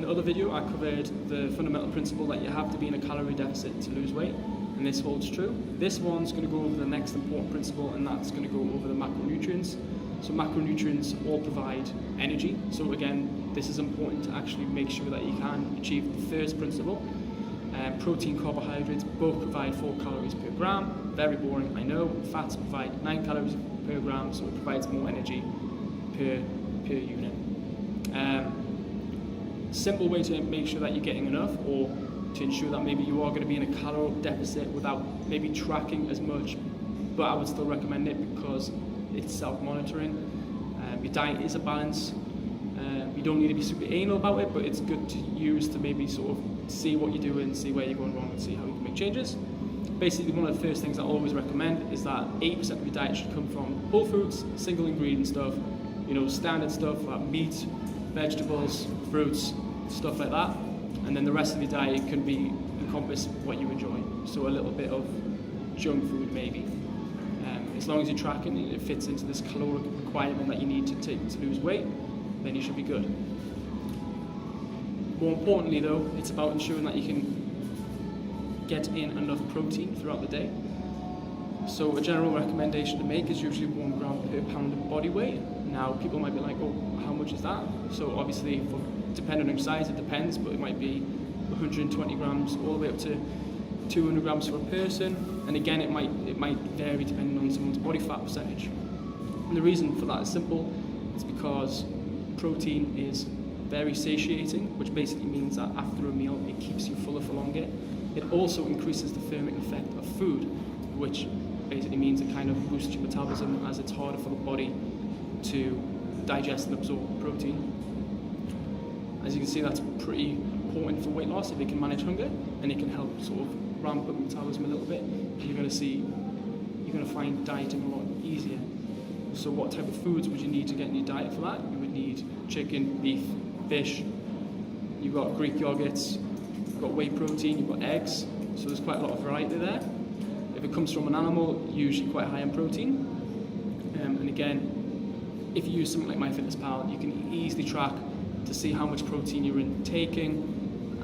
the other video, I covered the fundamental principle that you have to be in a calorie deficit to lose weight, and this holds true. This one's going to go over the next important principle, and that's going to go over the macronutrients. So macronutrients all provide energy. So again, this is important to actually make sure that you can achieve the first principle. Protein, carbohydrates both provide 4 calories per gram. Very boring, I know. Fats provide 9 calories per gram, so it provides more energy per unit. Simple way to make sure that you're getting enough, or to ensure that maybe you are going to be in a calorie deficit without maybe tracking as much, but I would still recommend it because it's self-monitoring. Your diet is a balance. You don't need to be super anal about it, but it's good to use to maybe sort of see what you're doing, see where you're going wrong, and see how you can make changes. Basically, one of the first things I always recommend is that 80% of your diet should come from whole foods, single ingredient stuff, standard stuff like meat, vegetables, fruits, stuff like that. And then the rest of your diet can encompass what you enjoy. So a little bit of junk food maybe. As long as you're tracking it fits into this caloric requirement that you need to take to lose weight, then you should be good. More importantly though, it's about ensuring that you can get in enough protein throughout the day. So a general recommendation to make is usually 1 gram per pound of body weight. Now people might be like, oh, how much is that? So obviously, depending on your size, it depends, but it might be 120 grams all the way up to 200 grams for a person. And again, it might vary depending on someone's body fat percentage. And the reason for that is simple. It's because protein is very satiating, which basically means that after a meal, it keeps you fuller for longer. It also increases the thermic effect of food, which basically means it kind of boosts your metabolism as it's harder for the body to digest and absorb protein. As you can see, that's pretty important for weight loss if you can manage hunger, and it can help sort of ramp up metabolism a little bit. You're going to find dieting a lot easier. So what type of foods would you need to get in your diet for that? You would need chicken, beef, fish. You've got Greek yogurts, you've got whey protein, you've got eggs. So there's quite a lot of variety there. If it comes from an animal, usually quite high in protein. And again, if you use something like MyFitnessPal, you can easily track to see how much protein you're intaking,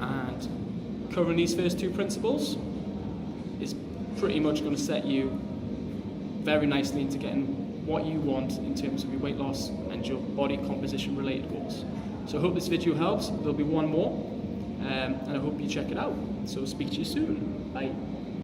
and covering these first 2 principles is pretty much going to set you very nicely into getting what you want in terms of your weight loss and your body composition related goals. So I hope this video helps. There'll be one more, and I hope you check it out. So speak to you soon. Bye.